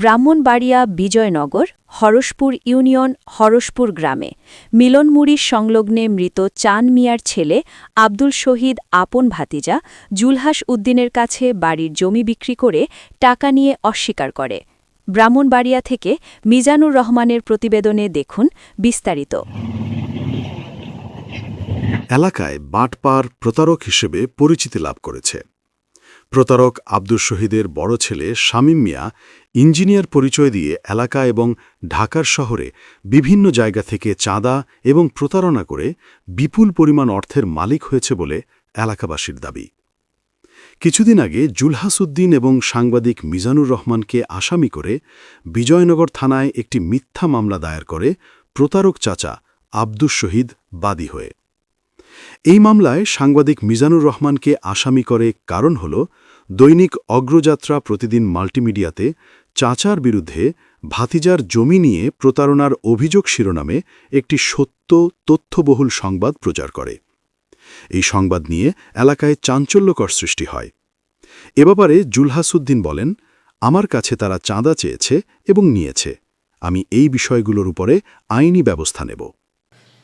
Brahmanbaria Bijoynagar Harashpur union Harashpur গ্রামে মিলনমুড়ি সংলগ্নে মৃত চান মিয়ার ছেলে আব্দুল শহীদ আপন ভাতিজা জুলহাস উদ্দিনের কাছে বাড়ির জমি বিক্রি করে টাকা নিয়ে অস্বীকার করে। ব্রাহ্মণবাড়িয়া থেকে মিজানুর রহমানের প্রতিবেদনে দেখুন বিস্তারিত। এলাকায় বাটপার প্রতারক হিসেবে পরিচিতি লাভ করেছে। প্রতারক আব্দুল শহীদের বড় ছেলে শামীম মিয়া ইঞ্জিনিয়ার পরিচয় দিয়ে এলাকা এবং ঢাকার শহরে বিভিন্ন জায়গা থেকে চাঁদা এবং প্রতারণা করে বিপুল পরিমাণ অর্থের মালিক হয়েছে বলে এলাকাবাসীর দাবি। কিছুদিন আগে জুলহাস উদ্দিন এবং সাংবাদিক মিজানুর রহমানকে আসামি করে বিজয়নগর থানায় একটি মিথ্যা মামলা দায়ের করে প্রতারক চাচা আব্দুল শহীদ বাদী হয়ে। এই মামলায় সাংবাদিক মিজানুর রহমানকে আসামি করে কারণ হল দৈনিক অগ্রযাত্রা প্রতিদিন মাল্টিমিডিয়াতে চাচার বিরুদ্ধে ভাতিজার জমি নিয়ে প্রতারণার অভিযোগ শিরোনামে একটি সত্য তথ্যবহুল সংবাদ প্রচার করে। এই সংবাদ নিয়ে এলাকায় চাঞ্চল্যকর সৃষ্টি হয়। এ ব্যাপারে জুলহাস উদ্দিন বলেন, আমার কাছে তারা চাঁদা চেয়েছে এবং নিয়েছে। আমি এই বিষয়গুলোর উপরে আইনি ব্যবস্থা নেব।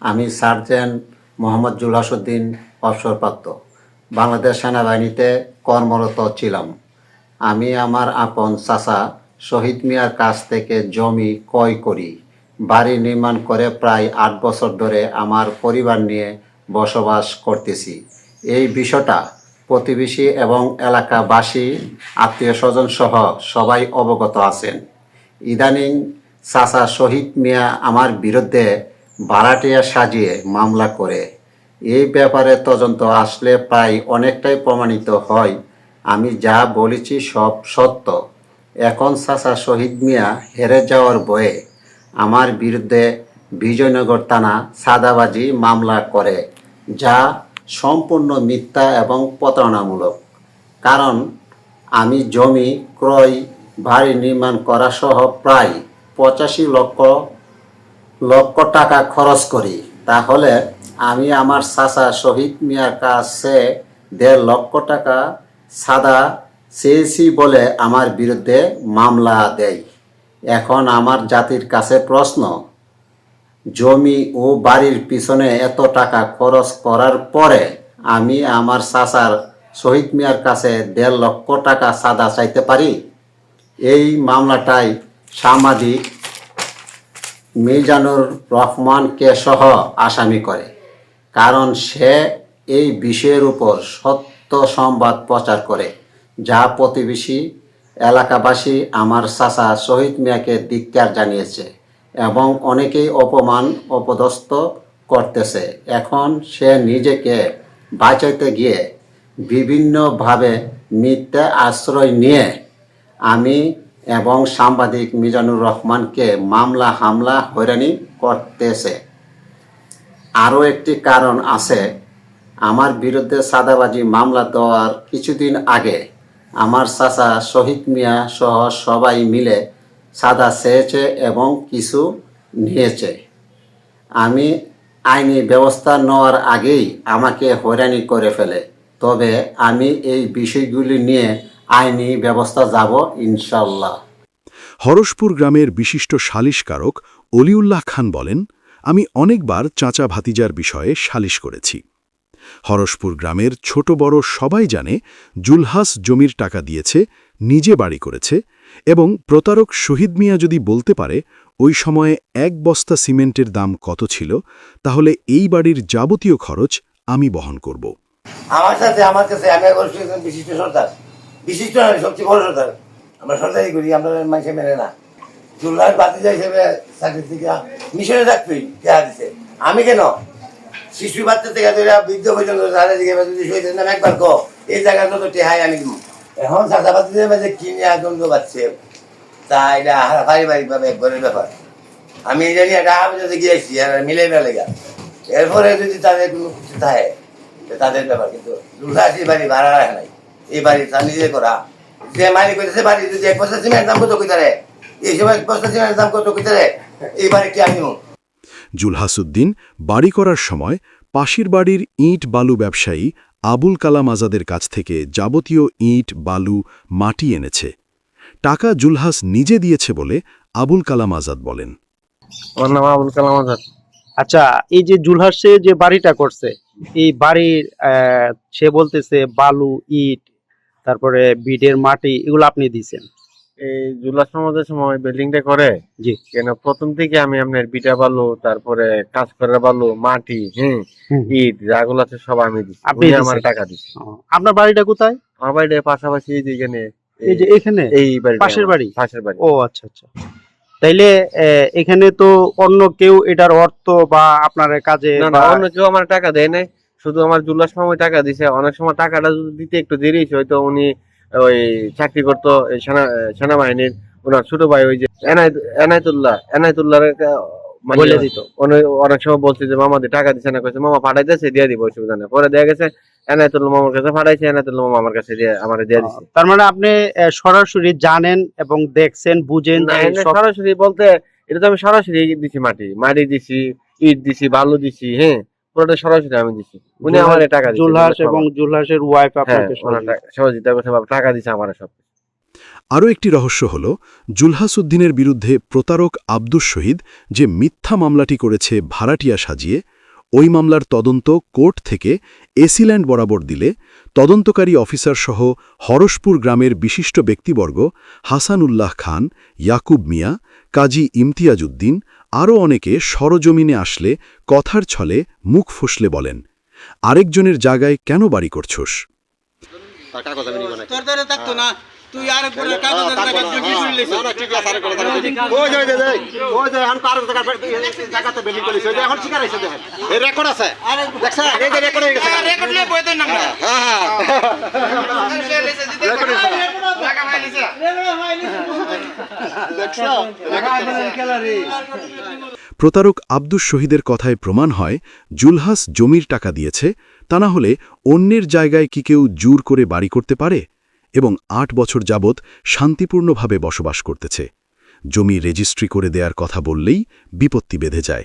আমি সার্জেন্ট মোহাম্মদ জুলহাস উদ্দিন, অবসরপ্রাপ্ত, বাংলাদেশ সেনাবাহিনীতে কর্মরত ছিলাম। আমি আমার আপন চাচা শহীদ মিয়ার কাছ থেকে জমি ক্রয় করি। বাড়ি নির্মাণ করে প্রায় 8 বছর ধরে আমার পরিবার নিয়ে বসবাস করতেছি। এই বিষয়টা প্রতিবেশী এবং এলাকাবাসী, আত্মীয় স্বজন সহ সবাই অবগত আছেন। ইদানিং চাচা শহীদ মিয়া আমার বিরুদ্ধে ভাড়াটিয়া সাজিয়ে মামলা করে। এই ব্যাপারে তদন্ত আসলে প্রায় অনেকটাই প্রমাণিত হয় আমি যা বলেছি সব সত্য। এখন চাচা শহীদ মিয়া হেরে যাওয়ার ভয়ে আমার বিরুদ্ধে বিজয়নগর থানা চাঁদাবাজি মামলা করে, যা সম্পূর্ণ মিথ্যা এবং প্রতারণামূলক। কারণ আমি জমি ক্রয়, বাড়ি নির্মাণ করা সহ প্রায় 85 লক্ষ টাকা খরচ করি। তাহলে আমি আমার চাচা শহীদ মিয়ার কাছে 1.5 লক্ষ টাকা চাঁদা চেয়েছি বলে আমার বিরুদ্ধে মামলা দেয়। এখন আমার জাতির কাছে প্রশ্ন, জমি ও বাড়ির পিছনে এত টাকা খরচ করার পরে আমি আমার চাচার শহীদ মিয়ার কাছে 1.5 লক্ষ টাকা চাঁদা চাইতে পারি? এই মামলাটাই সাংবাদিক মিজানুর রহমানকে সহ আসামি করে, কারণ সে এই বিষয়ের উপর সত্য সংবাদ প্রচার করে, যা প্রতিবেশী এলাকাবাসী আমার চাচা শহীদ মিয়াকে ধিক্কার জানিয়েছে এবং অনেকেই অপমান অপদস্থ করতেছে। এখন সে নিজেকে বাঁচাইতে গিয়ে বিভিন্নভাবে মিথ্যা আশ্রয় নিয়ে আমি এবং সাংবাদিক মিজানুর রহমানকে মামলা হামলা হয়রানি করতেছে। আরও একটি কারণ আছে, আমার বিরুদ্ধে চাঁদাবাজি মামলা দেওয়ার কিছুদিন আগে আমার চাচা শহীদ মিয়া সহ সবাই মিলে চাঁদা চেয়েছে এবং কিছু নিয়েছে। আমি আইনি ব্যবস্থা নেওয়ার আগেই আমাকে হয়রানি করে ফেলে। তবে আমি এই বিষয়গুলি নিয়ে আইনি ব্যবস্থা যাব ইনশাল্লাহ। হরসপুর গ্রামের বিশিষ্ট সালিশকারক অলিউল্লাহ খান বলেন, আমি অনেকবার চাচা ভাতিজার বিষয়ে সালিশ করেছি। হরসপুর গ্রামের ছোট বড় সবাই জানে জুলহাস জমির টাকা দিয়েছে, নিজে বাড়ি করেছে এবং প্রতারক শহীদ মিয়া যদি বলতে পারে ওই সময়ে 1 বস্তা সিমেন্টের দাম কত ছিল, তাহলে এই বাড়ির যাবতীয় খরচ আমি বহন করব। আমার কাছে আমি একজন বিশিষ্ট সর্দার, বিশিষ্ট সবচেয়ে বড় সর্দার। আমরা সর্দারি করি, আমরা মানুষে মেনে না। জুলহাস ভাতিজা হিসেবে চাকরি থেকে মিশনে থাকবি দেওয়া দিচ্ছে। আমি কেন শিশু বাচ্চা থেকে বৃদ্ধ পর্যন্ত যদি শহীদের নাম একবার কো এই জায়গার যত টেহাই আমি দিব। এখন চাচাবাতিদের মাঝে কিনে আনন্দ পাচ্ছে, তা এটা পারিবারিকভাবে একবারের ব্যাপার। আমি এই জানি একটা আবেদনে গিয়েছি আর মিলে লেগা, এরপরে যদি তাদের কোনো কিছু থাকে তাদের ব্যাপার। কিন্তু জুলহাস এই বাড়ি ভাড়া রাখে নাই, এই বাড়ি তার নিজে করা। যে মালিক হইতেছে বাড়ি যদি 1 বস্তা সিমেন্টের দাম কত কইতারে, এই সময় 1 বস্তা সিমেন্টের দাম কত কইতারে, এই বাড়ি কি আমি জুলহাস উদ্দিন বাড়ি করার সময় পাশের বাড়ির ইট বালু ব্যবসায়ী আবুল কালাম আজাদের কাছ থেকে যাবতীয় ইট বালু মাটি এনেছে। টাকা জুলহাস নিজে দিয়েছে বলে আবুল কালাম আজাদ বলেন। আমার নাম আবুল কালাম আজাদ। আচ্ছা, এই যে জুলহাসে যে বাড়িটা করছে, এই বাড়ির সে বলতেছে বালু, ইট, তারপরে বিডের মাটি এগুলো আপনি দিয়েছেন? এই জুলাস সমাজের সময় বিল্ডিংটা করে জি। কেন প্রথম থেকে আমি আপনার বিটা বালু, তারপরে কাজ করার বালু, মাটি, ইট যাগুলো আছে সব আমি দিচ্ছি, আপনি উনি দিছেন? আমার টাকা দিচ্ছে। আপনার বাড়িটা কোথায়? আমার বাড়ির পাশাপাশি এই যে এখানে, এই যে এখানে এই বাড়ি, পাশের বাড়ি? পাশের বাড়ি। ও আচ্ছা আচ্ছা। তাইলে এখানে তো অন্য কেউ এটার অর্থ বা আপনার কাজে না না, অন্য কেউ আমার টাকা দেয় নাই, শুধু আমার জুলাস সময় টাকা দিছে। অনেক সময় টাকাটা যদি দিতে একটু দেরি হয়েছে, হয়তো উনি ওই চাকরি করতো এই সেনাবাহিনীর, ওনার ছোট ভাই ওই যে এনায়েতুল্লাহর মানে বলে দিত। অনেক সময় বলছে যে মামা টাকা দিচ্ছে না, কইছে মামা পাঠাইতেছে, দিয়ে দিব, অসুবিধা নেই। পরে দেখা গেছে এনায়েতুল্লাহ মামার কাছে পাঠাইছে, এনায়েতুল্লাহ মামা আমার কাছে আমার দিয়ে দিচ্ছে। তার মানে আপনি সরাসরি জানেন এবং দেখছেন, বুঝেন না, যে এনে সব- সরাসরি বলতে এটা তো আমি সরাসরি দিছি, মাটি দিছি, ইট দিছি, বালু দিছি, পুরোটা সরাসরি আমি দিছি। উনি আমার টাকা দিচ্ছে, জুলহাস এবং জুলহাসের ওয়াইফ আপনাকে সহযোগিতা করছে, টাকা দিচ্ছে আমার সব। আরও একটি রহস্য হল, জুলহাস উদ্দিনের বিরুদ্ধে প্রতারক আব্দুস শহীদ যে মিথ্যা মামলাটি করেছে ভাড়াটিয়া সাজিয়ে, ওই মামলার তদন্ত কোর্ট থেকে এসিল্যান্ড বরাবর দিলে তদন্তকারী অফিসারসহ হরসপুর গ্রামের বিশিষ্ট ব্যক্তিবর্গ হাসানুল্লাহ খান, ইয়াকুব মিয়া, কাজী ইমতিয়াজ উদ্দিন আরও অনেকে সরজমিনে আসলে কথার ছলে মুখ ফুসলে বলেন, আরেকজনের জায়গায় কেন বাড়ি করছোস? তোর ধরে থাকতো না, তুই আর করে কাগজের জায়গা দিয়ে কি করে লইছিস? না ঠিক আছে, আরে করে ওই যে এখন পার জায়গাতে বিল্ডিং করেছে, এখন ঠিক আছে, দেখেন এই রেকর্ড আছে, দেখছেন এই যে রেকর্ড হয়ে গেছে, রেকর্ড নিয়ে বই দেন না। হ্যাঁ রেকর্ড হইছে, টাকা ফাইলিছে, দেখছো খেলারি। প্রতারক আব্দুস শহীদের কথায় প্রমাণ হয়, জুলহাস জমির টাকা দিয়েছে, তা না হলে অন্যের জায়গায় কি কেউ জোর করে বাড়ি করতে পারে? এবং ৮ বছর যাবৎ শান্তিপূর্ণভাবে বসবাস করতেছে। জমি রেজিস্ট্রি করে দেওয়ার কথা বললেই বিপত্তি বেঁধে যায়।